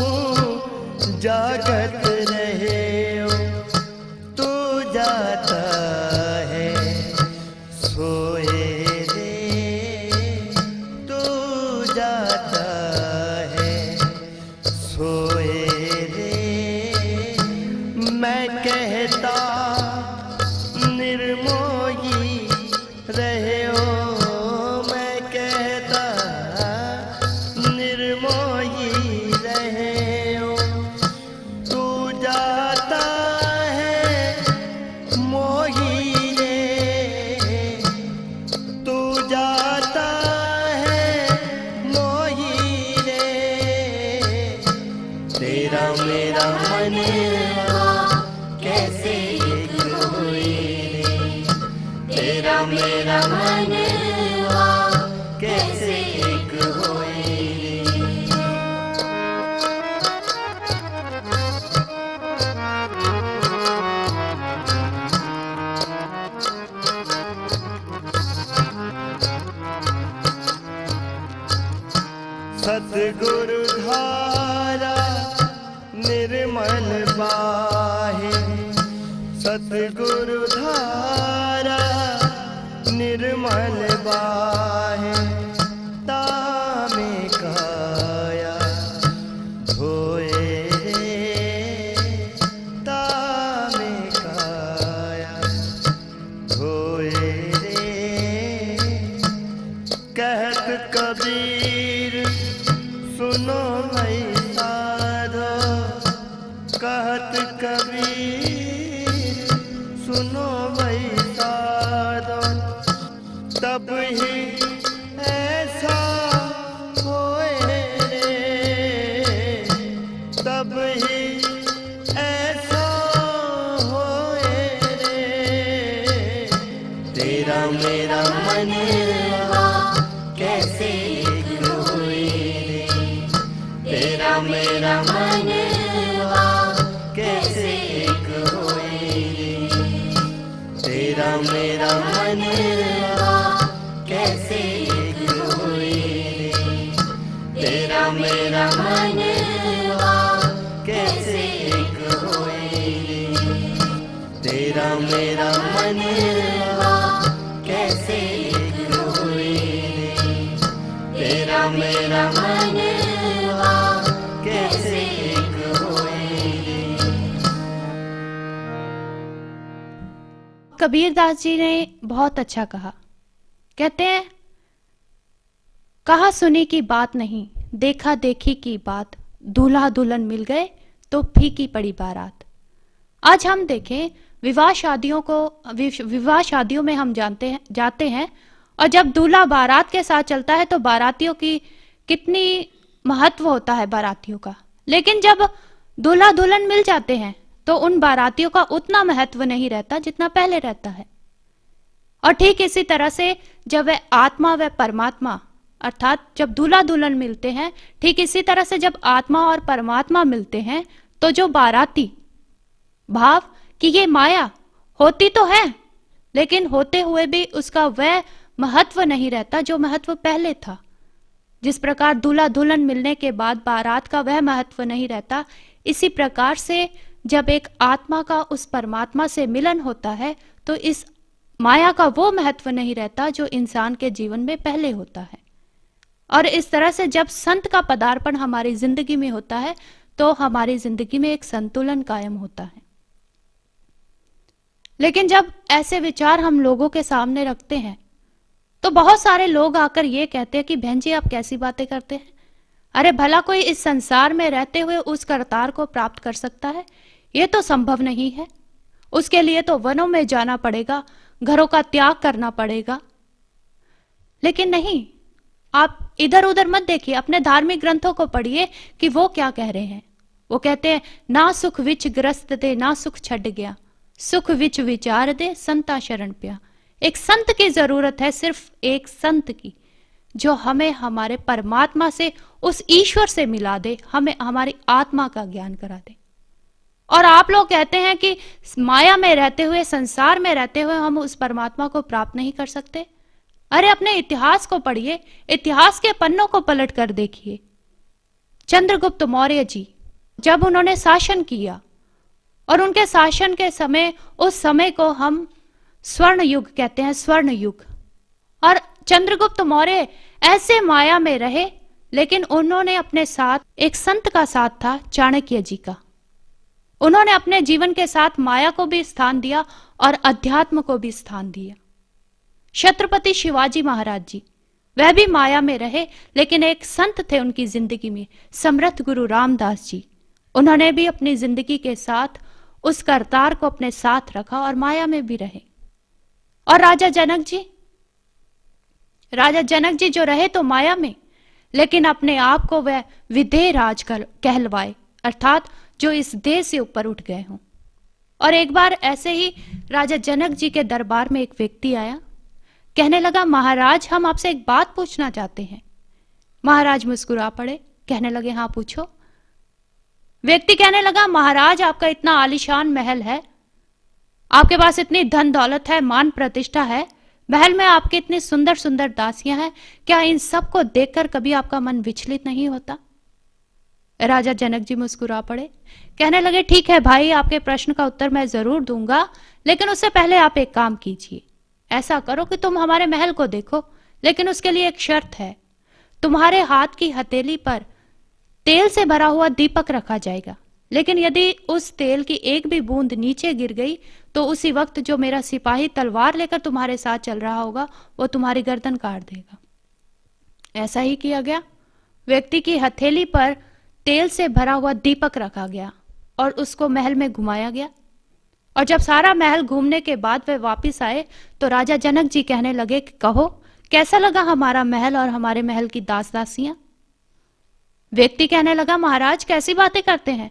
जागत रहे हो, तू जाता है सोए रे, तू जाता है सोए रे। मैं कहता निर्मोही रहे हो, मैं कहता निर्मोही रहे हो, तू जाता है मोही रे, तू जाता है मोही रे। तेरा मेरा मनवा कैसे एक होए रे, तेरा मेरा मनवा कैसे एक होए रे। सतगुरु धारा निर्मल बाहे, सतगुरु धारा निर्मल बाहे, तामे काया धोए रे, तामे काया धोए रे। कहत कबीर सुनो भाई साधो, कहत कबीर सुनो भाई साधो, तब ही ऐसा होए रे, तब ही ऐसा होए रे। तेरा मेरा मनवा कैसे एक होए रे, तेरा मेरा मनवा कैसे एक होए रे, तेरा मेरा मनवा कैसे एक होए रे, तेरा मेरा मनवा कैसे एक होए रे, तेरा मेरा मनवा कैसे एक होए रे, तेरा मेरा मनवा कैसे एक होए रे। कबीरदास जी ने बहुत अच्छा कहा। कहते हैं, कहा सुनी की बात नहीं, देखा देखी की बात, दूल्हा दुल्हन मिल गए तो फीकी पड़ी बारात। आज हम देखें विवाह शादियों में हम जाते हैं और जब दूल्हा बारात के साथ चलता है तो बारातियों की कितनी महत्व होता है बारातियों का। लेकिन जब दूल्हा दुल्हन मिल जाते हैं तो उन बारातियों का उतना महत्व नहीं रहता जितना पहले रहता है। और ठीक इसी तरह से जब वह आत्मा व परमात्मा अर्थात जब दूल्हा दुल्हन मिलते हैं, ठीक इसी तरह से जब आत्मा और परमात्मा मिलते हैं तो जो बाराती भाव कि ये माया होती तो है लेकिन होते हुए भी उसका वह महत्व नहीं रहता जो महत्व पहले था। जिस प्रकार दूल्हा दुल्हन मिलने के बाद बारात का वह महत्व नहीं रहता, इसी प्रकार से जब एक आत्मा का उस परमात्मा से मिलन होता है तो इस माया का वो महत्व नहीं रहता जो इंसान के जीवन में पहले होता है। और इस तरह से जब संत का पदार्पण हमारी जिंदगी में होता है तो हमारी जिंदगी में एक संतुलन कायम होता है। लेकिन जब ऐसे विचार हम लोगों के सामने रखते हैं तो बहुत सारे लोग आकर ये कहते हैं कि बहन जी आप कैसी बातें करते हैं, अरे भला कोई इस संसार में रहते हुए उस करतार को प्राप्त कर सकता है? ये तो संभव नहीं है, उसके लिए तो वनों में जाना पड़ेगा, घरों का त्याग करना पड़ेगा। लेकिन नहीं, आप इधर उधर मत देखिए, अपने धार्मिक ग्रंथों को पढ़िए कि वो क्या कह रहे हैं। वो कहते हैं ना सुख विच ग्रस्त दे ना सुख छड़ गया, सुख विच विचार दे संता शरण पिया। एक संत की जरूरत है, सिर्फ एक संत की, जो हमें हमारे परमात्मा से, उस ईश्वर से मिला दे, हमें हमारी आत्मा का ज्ञान करा दे। और आप लोग कहते हैं कि माया में रहते हुए, संसार में रहते हुए हम उस परमात्मा को प्राप्त नहीं कर सकते। अरे अपने इतिहास को पढ़िए, इतिहास के पन्नों को पलट कर देखिए। चंद्रगुप्त मौर्य जी जब उन्होंने शासन किया, और उनके शासन के समय, उस समय को हम स्वर्ण युग कहते हैं, स्वर्ण युग। और चंद्रगुप्त मौर्य ऐसे माया में रहे, लेकिन उन्होंने अपने साथ एक संत का साथ था, चाणक्य जी का। उन्होंने अपने जीवन के साथ माया को भी स्थान दिया और अध्यात्म को भी स्थान दिया। छत्रपति शिवाजी महाराज जी, वह भी माया में रहे, लेकिन एक संत थे उनकी जिंदगी में, समर्थ गुरु रामदास जी। उन्होंने भी अपनी जिंदगी के साथ उस करतार को अपने साथ रखा और माया में भी रहे। और राजा जनक जी जो रहे तो माया में, लेकिन अपने आप को वह विदेह राज कहलवाए, अर्थात जो इस देह से ऊपर उठ गए हों। और एक बार ऐसे ही राजा जनक जी के दरबार में एक व्यक्ति आया, कहने लगा महाराज हम आपसे एक बात पूछना चाहते हैं। महाराज मुस्कुरा पड़े, कहने लगे हाँ पूछो। व्यक्ति कहने लगा महाराज आपका इतना आलीशान महल है, आपके पास इतनी धन दौलत है, मान प्रतिष्ठा है, महल में आपके इतनी सुंदर सुंदर दासियां हैं, क्या इन सब को देखकर कभी आपका मन विचलित नहीं होता? राजा जनक जी मुस्कुरा पड़े, कहने लगे ठीक है भाई, आपके प्रश्न का उत्तर मैं जरूर दूंगा, लेकिन उससे पहले आप एक काम कीजिए। ऐसा करो कि तुम हमारे महल को देखो, लेकिन उसके लिए एक शर्त है, तुम्हारे हाथ की हथेली पर तेल से भरा हुआ दीपक रखा जाएगा, लेकिन यदि उस तेल की एक भी बूंद नीचे गिर गई तो उसी वक्त जो मेरा सिपाही तलवार लेकर तुम्हारे साथ चल रहा होगा वो तुम्हारी गर्दन काट देगा। ऐसा ही किया गया। व्यक्ति की हथेली पर तेल से भरा हुआ दीपक रखा गया और उसको महल में घुमाया गया। और जब सारा महल घूमने के बाद वे वापस आए तो राजा जनक जी कहने लगे कि कहो कैसा लगा हमारा महल और हमारे महल की दास दासियां? व्यक्ति कहने लगा महाराज कैसी बातें करते हैं,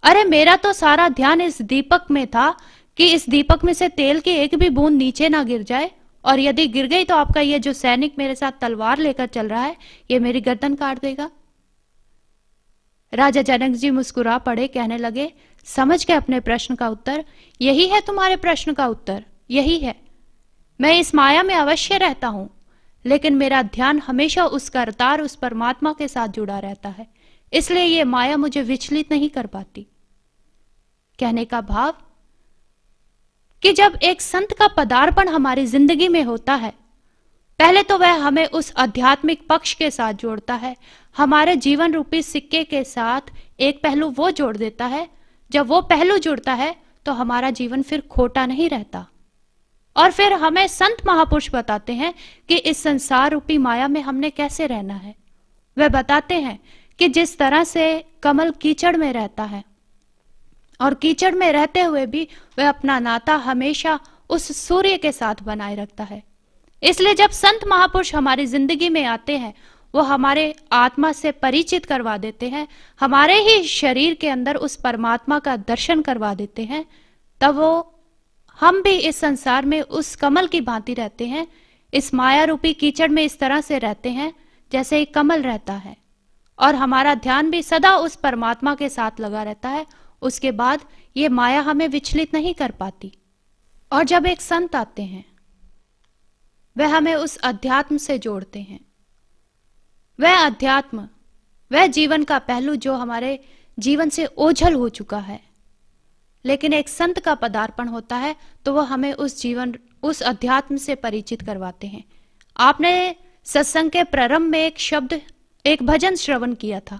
अरे मेरा तो सारा ध्यान इस दीपक में था कि इस दीपक में से तेल की एक भी बूंद नीचे ना गिर जाए, और यदि गिर गई तो आपका ये जो सैनिक मेरे साथ तलवार लेकर चल रहा है ये मेरी गर्दन काट देगा। राजा जनक जी मुस्कुरा पड़े, कहने लगे समझ गए अपने प्रश्न का उत्तर, यही है तुम्हारे प्रश्न का उत्तर, यही है। मैं इस माया में अवश्य रहता हूं, लेकिन मेरा ध्यान हमेशा उस करतार, उस परमात्मा के साथ जुड़ा रहता है, इसलिए ये माया मुझे विचलित नहीं कर पाती। कहने का भाव कि जब एक संत का पदार्पण हमारी जिंदगी में होता है, पहले तो वह हमें उस आध्यात्मिक पक्ष के साथ जोड़ता है, हमारे जीवन रूपी सिक्के के साथ एक पहलू वो जोड़ देता है। जब वो पहलू जुड़ता है तो हमारा जीवन फिर खोटा नहीं रहता। और फिर हमें संत महापुरुष बताते हैं कि इस संसार रूपी माया में हमने कैसे रहना है। वह बताते हैं कि जिस तरह से कमल कीचड़ में रहता है और कीचड़ में रहते हुए भी वह अपना नाता हमेशा उस सूर्य के साथ बनाए रखता है। इसलिए जब संत महापुरुष हमारी जिंदगी में आते हैं वो हमारे आत्मा से परिचित करवा देते हैं, हमारे ही शरीर के अंदर उस परमात्मा का दर्शन करवा देते हैं, तब वो हम भी इस संसार में उस कमल की भांति रहते हैं, इस माया रूपी कीचड़ में इस तरह से रहते हैं जैसे एक कमल रहता है, और हमारा ध्यान भी सदा उस परमात्मा के साथ लगा रहता है। उसके बाद ये माया हमें विचलित नहीं कर पाती। और जब एक संत आते हैं वह हमें उस अध्यात्म से जोड़ते हैं। वह अध्यात्म, वह जीवन का पहलू जो हमारे जीवन से ओझल हो चुका है, लेकिन एक संत का पदार्पण होता है तो वह हमें उस अध्यात्म से परिचित करवाते हैं। आपने सत्संग के प्रारंभ में एक भजन श्रवण किया था,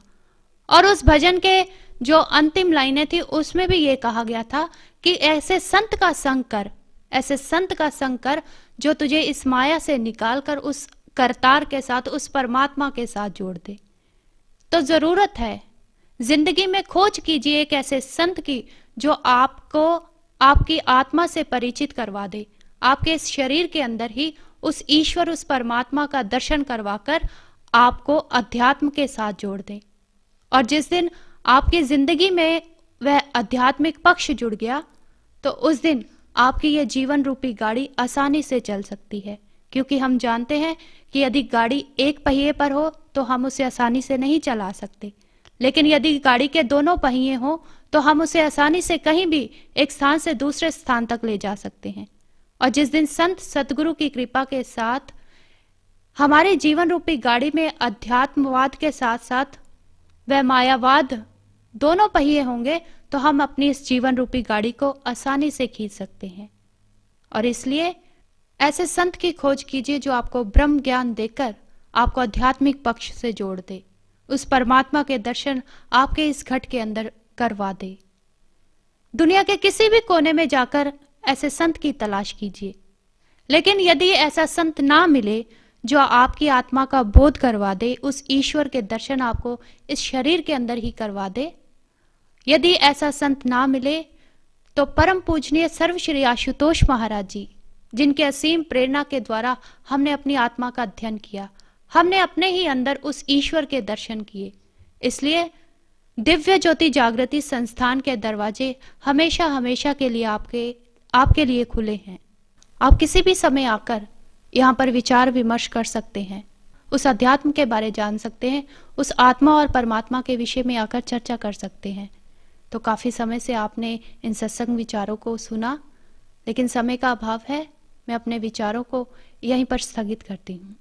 और उस भजन के जो अंतिम लाइनें थी उसमें भी ये कहा गया था कि ऐसे संत का संग कर ऐसे संत का संग कर जो तुझे इस माया से निकालकर उस करतार के साथ, उस परमात्मा के साथ जोड़ दे। तो जरूरत है जिंदगी में खोज कीजिए एक ऐसे संत की जो आपको आपकी आत्मा से परिचित करवा दे, आपके इस शरीर के अंदर ही उस ईश्वर, उस परमात्मा का दर्शन करवाकर आपको अध्यात्म के साथ जोड़ दे। और जिस दिन आपकी जिंदगी में वह आध्यात्मिक पक्ष जुड़ गया तो उस दिन आपकी यह जीवन रूपी गाड़ी आसानी से चल सकती है, क्योंकि हम जानते हैं कि यदि गाड़ी एक पहिए पर हो तो हम उसे आसानी से नहीं चला सकते, लेकिन यदि गाड़ी के दोनों पहिए हो तो हम उसे आसानी से कहीं भी एक स्थान से दूसरे स्थान तक ले जा सकते हैं। और जिस दिन संत सतगुरु की कृपा के साथ हमारे जीवन रूपी गाड़ी में अध्यात्मवाद के साथ साथ वह मायावाद दोनों पहिए होंगे तो हम अपनी इस जीवन रूपी गाड़ी को आसानी से खींच सकते हैं। और इसलिए ऐसे संत की खोज कीजिए जो आपको ब्रह्म ज्ञान देकर आपको आध्यात्मिक पक्ष से जोड़ दे, उस परमात्मा के दर्शन आपके इस घट के अंदर करवा दे। दुनिया के किसी भी कोने में जाकर ऐसे संत की तलाश कीजिए, लेकिन यदि ऐसा संत ना मिले जो आपकी आत्मा का बोध करवा दे, उस ईश्वर के दर्शन आपको इस शरीर के अंदर ही करवा दे, यदि ऐसा संत ना मिले तो परम पूजनीय सर्व श्री आशुतोष महाराज जी, जिनके असीम प्रेरणा के द्वारा हमने अपनी आत्मा का अध्ययन किया, हमने अपने ही अंदर उस ईश्वर के दर्शन किए। इसलिए दिव्य ज्योति जागृति संस्थान के दरवाजे हमेशा हमेशा के लिए आपके लिए खुले हैं। आप किसी भी समय आकर यहाँ पर विचार विमर्श कर सकते हैं, उस अध्यात्म के बारे जान सकते हैं, उस आत्मा और परमात्मा के विषय में आकर चर्चा कर सकते हैं। तो काफी समय से आपने इन सत्संग विचारों को सुना, लेकिन समय का अभाव है, मैं अपने विचारों को यहीं पर स्थगित करती हूँ।